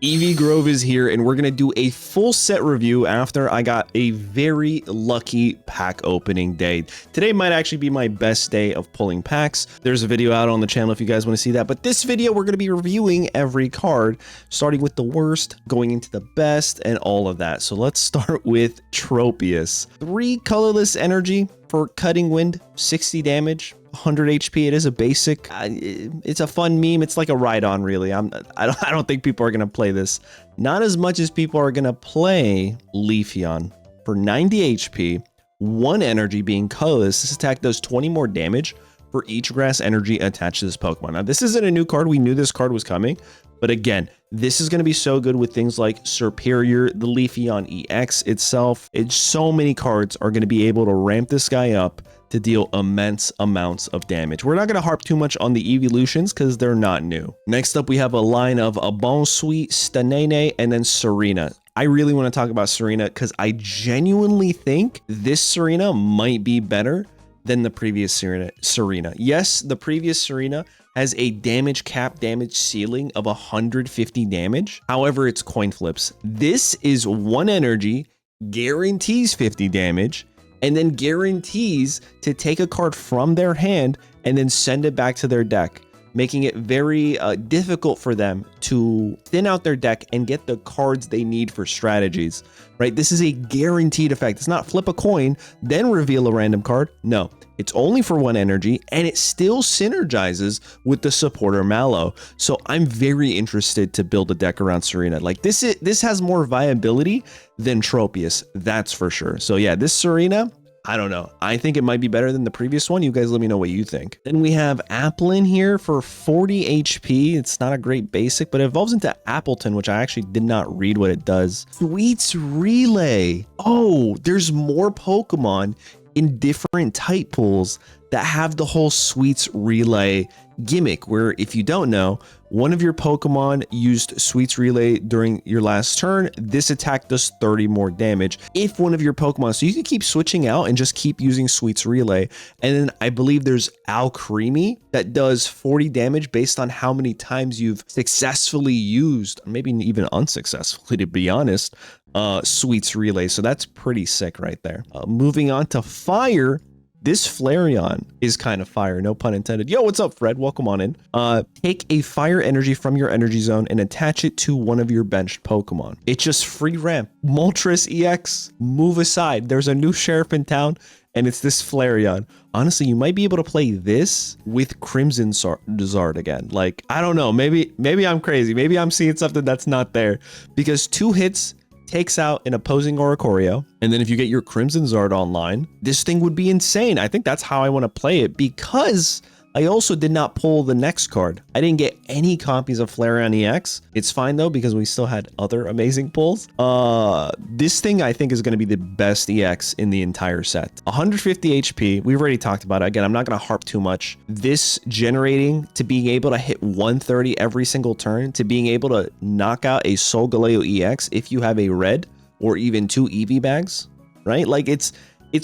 Eevee Grove is here, and we're going to do a full set review after I got a very lucky pack opening day. Today might actually be my best day of pulling packs. There's a video out on the channel if you guys want to see that, but this video we're going to be reviewing every card, starting with the worst, going into the best, and all of that. So let's start with Tropius. 3 colorless energy for Cutting Wind, 60 damage. 100 HP. It is a basic. It's a fun meme. It's like a ride-on, really. I don't think people are gonna play this. Not as much as people are gonna play Leafeon. For 90 HP, 1 energy being colorless. This attack does 20 more damage for each grass energy attached to this Pokemon. Now, this isn't a new card. We knew this card was coming, but again, this is going to be so good with things like Superior, the Leafeon EX itself. So many cards are going to be able to ramp this guy up to deal immense amounts of damage. We're not going to harp too much on the evolutions because they're not new. Next up, we have a line of Abonsui, Stanene, and then Serena. I really want to talk about Serena because I genuinely think this Serena might be better than the previous Serena. Yes, the previous Serena has a damage cap, damage ceiling of 150 damage. However, it's coin flips. This is 1 energy, guarantees 50 damage, and then guarantees to take a card from their hand and then send it back to their deck, making it very difficult for them to thin out their deck and get the cards they need for strategies, right? This is a guaranteed effect. It's not flip a coin, then reveal a random card. No, it's only for 1 energy, and it still synergizes with the supporter Mallow. So I'm very interested to build a deck around Serena. Like this has more viability than Tropius, that's for sure. So yeah, this Serena, I don't know. I think it might be better than the previous one. You guys let me know what you think. Then we have Applin here for 40 HP. It's not a great basic, but it evolves into Appleton, which I actually did not read what it does. Sweets Relay. Oh, there's more Pokemon in different type pools that have the whole Sweets Relay gimmick, where if you don't know, one of your Pokemon used Sweets Relay during your last turn, this attack does 30 more damage if one of your Pokemon. So you can keep switching out and just keep using Sweets Relay. And then I believe there's Alcremie that does 40 damage based on how many times you've successfully used, maybe even unsuccessfully to be honest, Sweets Relay. So that's pretty sick right there. Moving on to Fire. This Flareon is kind of fire, no pun intended. Yo, what's up, Fred? Welcome on in. Take a fire energy from your energy zone and attach it to one of your benched Pokemon. It's just free ramp. Moltres EX, move aside. There's a new sheriff in town, and it's this Flareon. Honestly, you might be able to play this with Crimson Zard again. Like, I don't know. Maybe I'm crazy. Maybe I'm seeing something that's not there. Because 2 hits takes out an opposing Oricorio, and then if you get your Crimson Zard online, this thing would be insane. I think that's how I want to play it, because I also did not pull the next card. I didn't get any copies of Flareon EX. It's fine though, because we still had other amazing pulls. This thing I think is going to be the best EX in the entire set. 150 HP. We've already talked about it. Again, I'm not going to harp too much. This generating to being able to hit 130 every single turn, to being able to knock out a Solgaleo EX if you have a red or even 2 Eevee bags, right? Like it's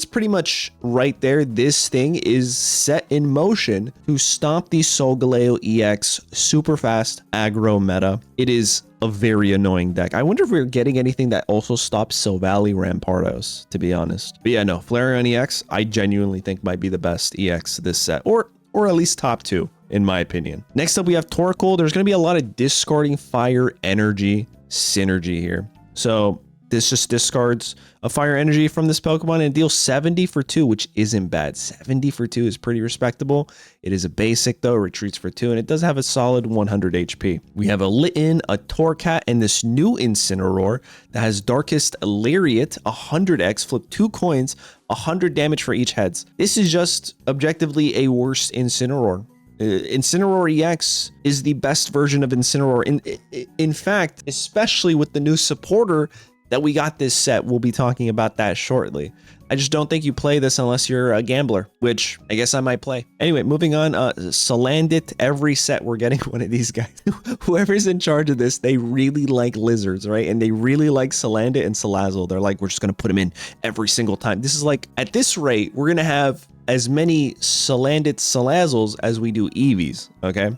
pretty much right there. This thing is set in motion to stomp the Solgaleo EX super fast aggro meta. It is a very annoying deck. I wonder if we're getting anything that also stops Silvally Rampardos, to be honest. But yeah, no, Flareon EX, I genuinely think might be the best EX this set, or at least top 2, in my opinion. Next up, we have Torkoal. There's going to be a lot of discarding fire energy synergy here. So this just discards a fire energy from this Pokemon and deals 70 for 2, which isn't bad. 70 for 2 is pretty respectable. It is a basic though, retreats for 2, and it does have a solid 100 HP. We have a Litten, a Torcat, and this new Incineroar that has Darkest Lariat, 100x, flip 2 coins, 100 damage for each heads. This is just objectively a worse Incineroar. Incineroar EX is the best version of Incineroar. In fact, especially with the new supporter that we got this set, we'll be talking about that shortly. I just don't think you play this unless you're a gambler, which I guess I might play. Anyway, moving on, Salandit, every set we're getting one of these guys. Whoever's in charge of this, they really like lizards, right? And they really like Salandit and Salazzle. They're like, we're just gonna put them in every single time. This is like, at this rate, we're gonna have as many Salandit Salazzles as we do Eevees, okay?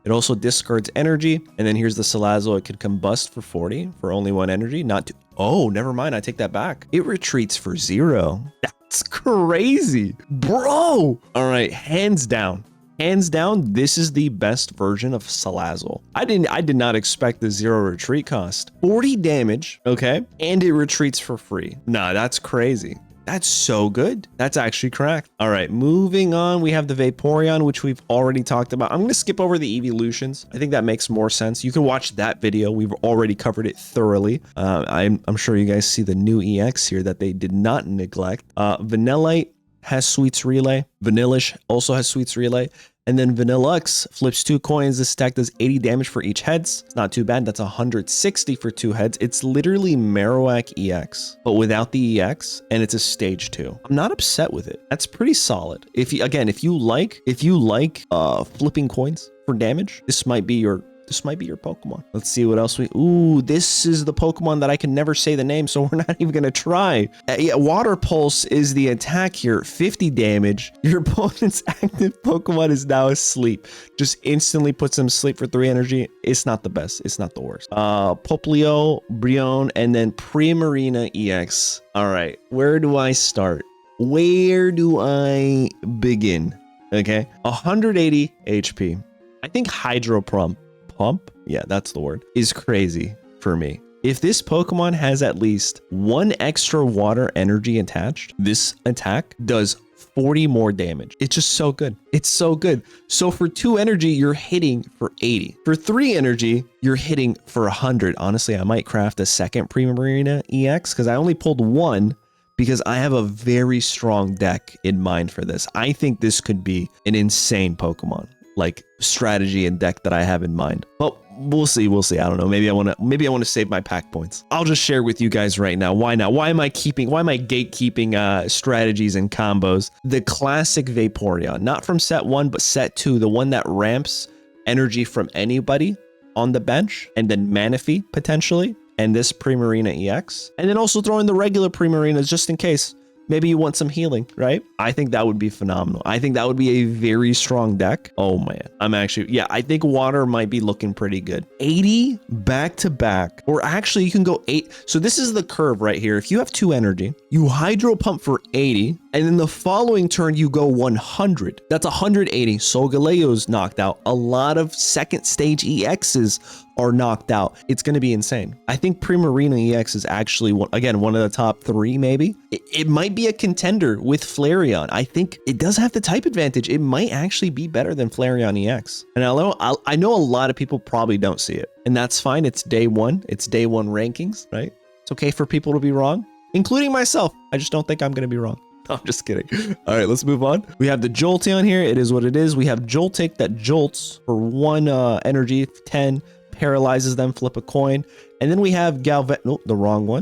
It also discards energy. And then here's the Salazzle. It could combust for 40 for only 1 energy. Not to, oh, never mind. I take that back. It retreats for 0. That's crazy, bro. All right, hands down. Hands down, this is the best version of Salazzle. I did not expect the 0 retreat cost. 40 damage, okay? And it retreats for free. Nah, that's crazy. That's so good. That's actually cracked. All right, moving on. We have the Vaporeon, which we've already talked about. I'm going to skip over the evolutions. I think that makes more sense. You can watch that video. We've already covered it thoroughly. I'm sure you guys see the new EX here that they did not neglect. Vanillite has Sweets Relay. Vanillish also has Sweets Relay. And then Vanillux flips 2 coins. This stack does 80 damage for each heads. It's not too bad. That's 160 for 2 heads. It's literally Marowak EX, but without the EX, and it's a stage 2. I'm not upset with it. That's pretty solid. If you like flipping coins for damage, this might be your Pokemon. Let's see what else ooh, this is the Pokemon that I can never say the name, so we're not even gonna try. Yeah, Water Pulse is the attack here, 50 damage. Your opponent's active Pokemon is now asleep. Just instantly puts them asleep for 3 energy. It's not the best, it's not the worst. Poplio, Brion, and then Primarina EX. All right, where do I start? Where do I begin? Okay, 180 HP. I think Hydro Pump, yeah, that's the word, is crazy for me. If this Pokemon has at least 1 extra water energy attached, this attack does 40 more damage. It's just so good. It's so good. So for 2 energy, you're hitting for 80. For 3 energy, you're hitting for 100. Honestly, I might craft a second Primarina EX because I only pulled 1 because I have a very strong deck in mind for this. I think this could be an insane Pokemon, like strategy and deck that I have in mind. But we'll see. I don't know. Maybe I want to save my pack points. I'll just share with you guys right now. Why not? Why am I gatekeeping strategies and combos? The classic Vaporeon, not from set 1, but set 2, the one that ramps energy from anybody on the bench, and then Manaphy potentially, and this Primarina EX, and then also throw in the regular Primarinas just in case. Maybe you want some healing, right? I think that would be phenomenal. I think that would be a very strong deck. Oh man, I think water might be looking pretty good. 80 back to back, or actually you can go 8. So this is the curve right here. If you have 2 energy, you Hydro Pump for 80, and then the following turn you go 100. That's 180. Solgaleo's knocked out. A lot of second stage EXs are knocked out. It's going to be insane. I think Primarina EX is actually, one of the top 3 maybe. It might be a contender with Flareon. I think it does have the type advantage. It might actually be better than Flareon EX. And I know a lot of people probably don't see it, and that's fine. It's day 1. It's day 1 rankings, right? It's okay for people to be wrong, including myself. I just don't think I'm going to be wrong. I'm just kidding. All right, let's move on. We have the Jolteon here. It is what it is. We have Joltik that jolts for 1 energy, 10, paralyzes them, flip a coin. And then we have Galvantula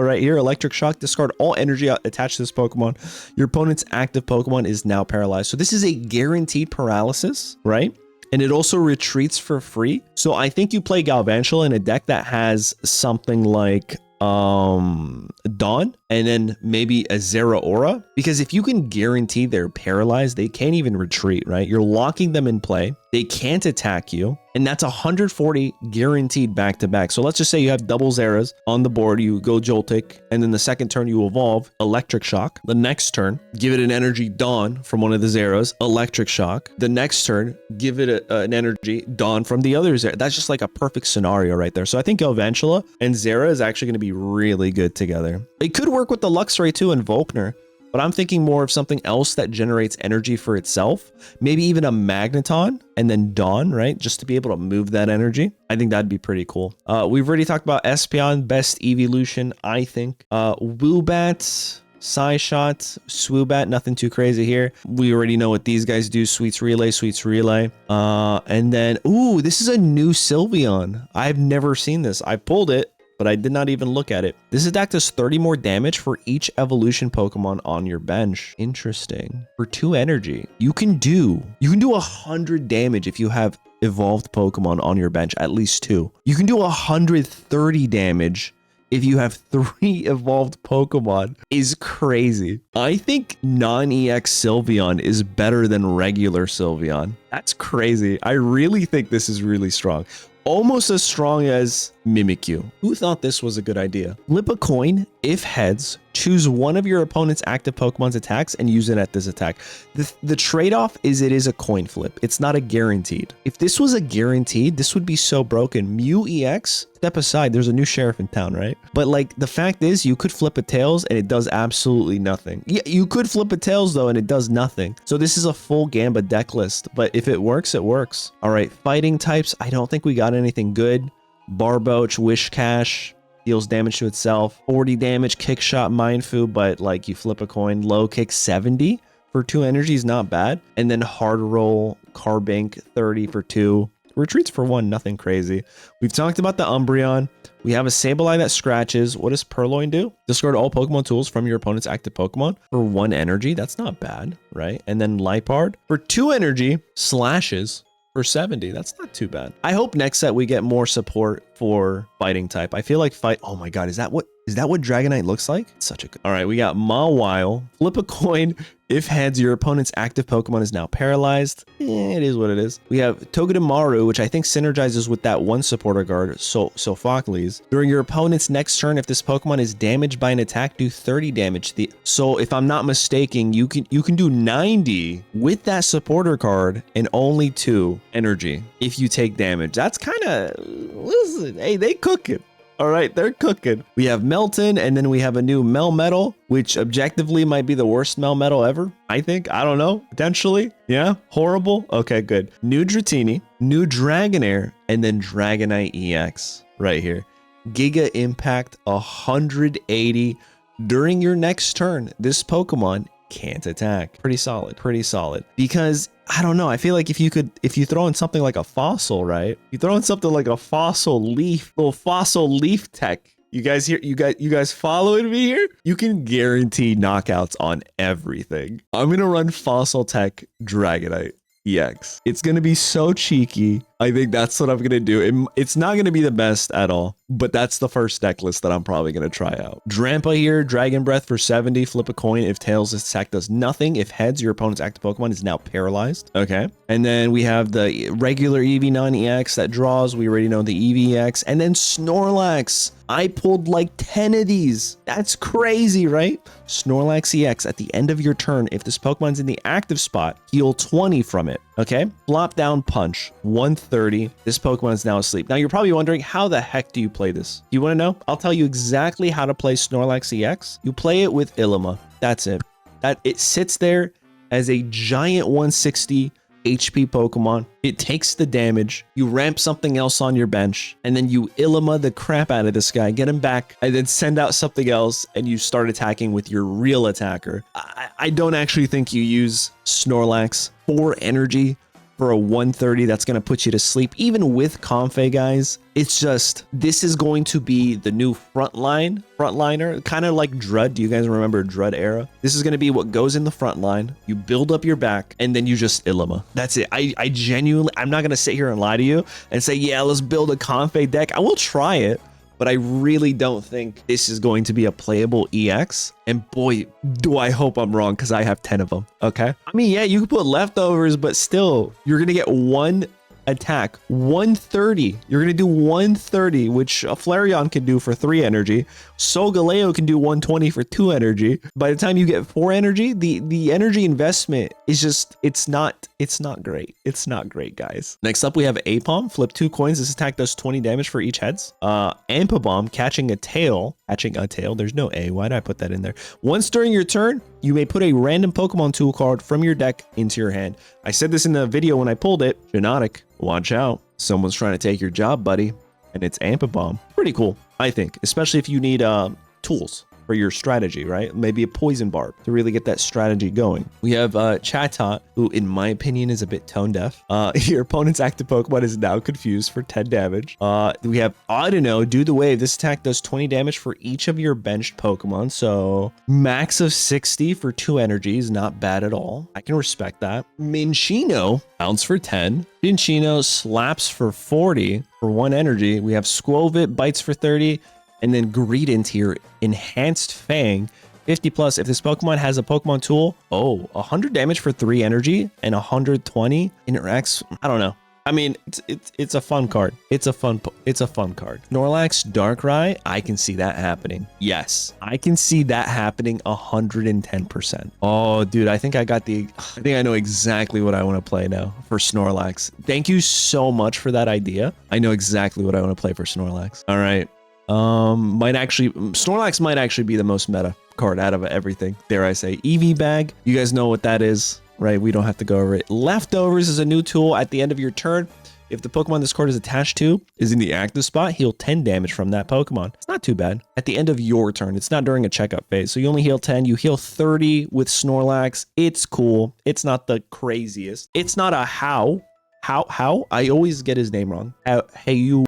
right here. Electric Shock, discard all energy attached to this Pokemon. Your opponent's active Pokemon is now paralyzed. So this is a guaranteed paralysis, right? And it also retreats for free. So I think you play Galvantula in a deck that has something like Dawn, and then maybe a Zeraora, because if you can guarantee they're paralyzed, they can't even retreat, right? You're locking them in play. They can't attack you, and that's 140 guaranteed back to back. So let's just say you have double Zeras on the board. You go Joltik, and then the second turn you evolve Electric Shock. The next turn, give it an energy Dawn from one of the Zeras, Electric Shock. The next turn, give it an energy Dawn from the other Zera. That's just like a perfect scenario right there. So I think Galvantula and Zera is actually going to be really good together. It could work with the Luxray too and Volkner, but I'm thinking more of something else that generates energy for itself. Maybe even a Magneton and then Dawn, right? Just to be able to move that energy. I think that'd be pretty cool. We've already talked about Espeon, best evolution, I think. Woobat, Psyshot, Swoobat, nothing too crazy here. We already know what these guys do. Sweets Relay. And then, ooh, this is a new Sylveon. I've never seen this. I pulled it, but I did not even look at it. This attack does 30 more damage for each evolution Pokemon on your bench. Interesting. For 2 energy, you can do 100 damage if you have evolved Pokemon on your bench, at least 2. You can do 130 damage if you have 3 evolved Pokemon is crazy. I think non-EX Sylveon is better than regular Sylveon. That's crazy. I really think this is really strong. Almost as strong as Mimikyu. Who thought this was a good idea? Flip a coin. If heads, choose one of your opponent's active Pokemon's attacks and use it at this attack. The trade-off is it is a coin flip. It's not a guaranteed. If this was a guaranteed, this would be so broken. Mew EX, step aside, there's a new sheriff in town, right? But like the fact is you could flip a Tails and it does absolutely nothing. Yeah, you could flip a Tails though and it does nothing. So this is a full Gamba deck list, but if it works, it works. All right, fighting types. I don't think we got anything good. Barboach, Wishcash, deals damage to itself. 40 damage, kick shot, Mindfu, but like you flip a coin, low kick 70 for 2 energy is not bad. And then hard roll, Carbink 30 for 2. Retreats for 1, nothing crazy. We've talked about the Umbreon. We have a Sableye that scratches. What does Purloin do? Discard all Pokemon tools from your opponent's active Pokemon for 1 energy. That's not bad, right? And then Lipard for 2 energy, slashes for 70. That's not too bad. I hope next set we get more support for fighting type. I feel like oh my god, is that what Dragonite looks like? It's such a good. All right, we got Mawile. Flip a coin. If heads, your opponent's active Pokemon is now paralyzed. It is what it is. We have Togedemaru, which I think synergizes with that one supporter guard, Sophocles. During your opponent's next turn, if this Pokemon is damaged by an attack, do 30 damage. So if I'm not mistaken, you can do 90 with that supporter card and only 2 energy if you take damage. That's kind of, listen, hey, they cooking. All right, they're cooking. We have Melton, and then we have a new Melmetal, which objectively might be the worst Melmetal ever. I think. I don't know. Potentially. Yeah. Horrible. Okay, good. New Dratini, new Dragonair, and then Dragonite EX right here. Giga Impact 180. During your next turn, this Pokemon can't attack. Pretty solid. Pretty solid. Because I don't know. I feel like if you throw in something like a fossil, right? You throw in something like a fossil leaf, little fossil leaf tech. You guys here? You guys following me here? You can guarantee knockouts on everything. I'm gonna run fossil tech Dragonite EX. It's gonna be so cheeky. I think that's what I'm gonna do. It's not gonna be the best at all, but that's the first deck list that I'm probably gonna try out. Drampa here, Dragon Breath for 70. Flip a coin. If tails, this attack does nothing. If heads, your opponent's active Pokemon is now paralyzed. Okay. And then we have the regular Eevee non-EX that draws. We already know the Eevee EX. And then Snorlax. I pulled like 10 of these. That's crazy, right? Snorlax EX at the end of your turn. If this Pokemon's in the active spot, heal 20 from it. Okay. Flop down punch 130. This Pokemon is now asleep. Now you're probably wondering, how the heck do you play this? You want to know? I'll tell you exactly how to play Snorlax EX. You play it with Ilima. That's it. It sits there as a giant 160 HP Pokemon. It takes the damage. You ramp something else on your bench, and then you Ilima the crap out of this guy, get him back, and then send out something else, and you start attacking with your real attacker. I don't actually think you use Snorlax for energy for a 130 that's going to put you to sleep, even with Comfey, guys. It's just, this is going to be the new frontliner, kind of like Drud. Do you guys remember Drud era? This is going to be what goes in the front line. You build up your back, and then you just Ilima. That's it. I genuinely, I'm not going to sit here and lie to you and say, yeah, let's build a Comfey deck. I will try it, but I really don't think this is going to be a playable EX. And boy, do I hope I'm wrong, because I have 10 of them, okay? I mean, yeah, you can put leftovers, but still, you're going to get one attack, 130. You're going to do 130, which a Flareon can do for 3 energy. Solgaleo can do 120 for 2 energy. By the time you get 4 energy, the energy investment is just, it's not great. It's not great, guys. Next up, we have Apom. Flip 2 coins. This attack does 20 damage for each heads. Ampabomb, catching a tail. There's no A. Why did I put that in there? Once during your turn, you may put a random Pokemon tool card from your deck into your hand. I said this in the video when I pulled it. Genetic, watch out. Someone's trying to take your job, buddy. And it's Ampabomb. Pretty cool, I think. Especially if you need tools for your strategy, right? Maybe a poison barb to really get that strategy going. We have Chatot, who in my opinion is a bit tone deaf. Your opponent's active Pokemon is now confused for 10 damage. We have Audino, do the wave. This attack does 20 damage for each of your benched Pokemon. So max of 60 for 2 energy is not bad at all. I can respect that. Minchino, bounce for 10. Minchino slaps for 40 for 1 energy. We have Squovit, bites for 30. And then Greedent here, Enhanced Fang, 50 plus. If this Pokemon has a Pokemon tool, 100 damage for 3 energy and 120 interacts. I don't know. I mean, it's a fun card. It's a fun card. Snorlax, Darkrai, I can see that happening. Yes, I can see that happening 110%. Oh, dude, I think I know exactly what I want to play now for Snorlax. Thank you so much for that idea. I know exactly what I want to play for Snorlax. All right. Snorlax might actually be the most meta card out of everything. Dare I say. Eevee Bag. You guys know what that is, right? We don't have to go over it. Leftovers is a new tool at the end of your turn. If the Pokemon this card is attached to is in the active spot, heal 10 damage from that Pokemon. It's not too bad. At the end of your turn, it's not during a checkup phase. So you only heal 10, you heal 30 with Snorlax. It's cool. It's not the craziest. It's not a how. I always get his name wrong. Hey you.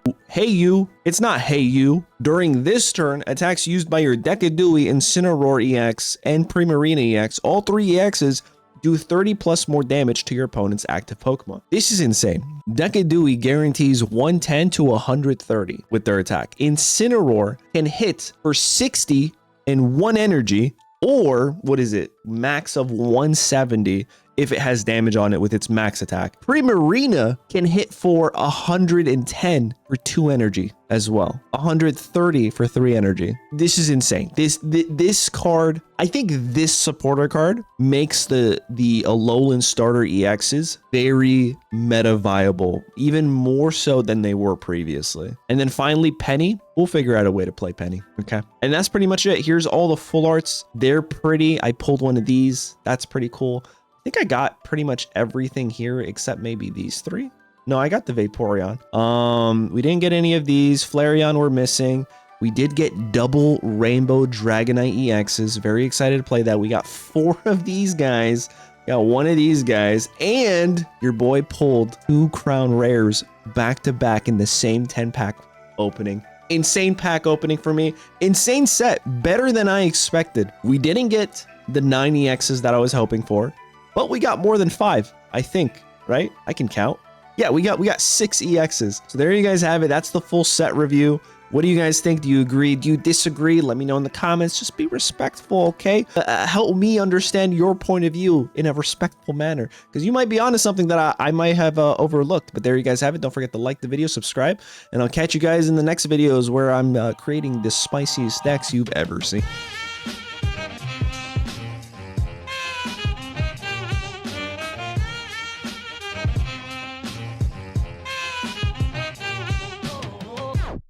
It's not hey you. During this turn, attacks used by your Decadui, Incineroar EX, and Primarina EX, all 3 EXs, do 30 plus more damage to your opponent's active Pokemon. This is insane. Decadui guarantees 110 to 130 with their attack. Incineroar can hit for 60 and 1 energy, or what is it? Max of 170 if it has damage on it with its max attack. Primarina can hit for 110 for 2 energy as well. 130 for 3 energy. This is insane. This card, I think this supporter card makes the Alolan starter EXs very meta viable, even more so than they were previously. And then finally, Penny. We'll figure out a way to play Penny. Okay. And that's pretty much it. Here's all the full arts. They're pretty. I pulled one of these. That's pretty cool. I think I got pretty much everything here except maybe these 3. No, I got the Vaporeon. We didn't get any of these. Flareon we're missing. We did get double Rainbow Dragonite EXs. Very excited to play that. We got 4 of these guys. Got 1 of these guys. And your boy pulled 2 Crown Rares back to back in the same 10-pack opening. Insane pack opening for me. Insane set. Better than I expected. We didn't get the 9 EXs that I was hoping for. But we got more than 5, I think, right? I can count. Yeah, we got 6 EXs. So there you guys have it. That's the full set review. What do you guys think? Do you agree? Do you disagree? Let me know in the comments. Just be respectful, okay? Help me understand your point of view in a respectful manner, because you might be onto something that I might have overlooked. But there you guys have it. Don't forget to like the video, subscribe, and I'll catch you guys in the next videos where I'm creating the spiciest stacks you've ever seen.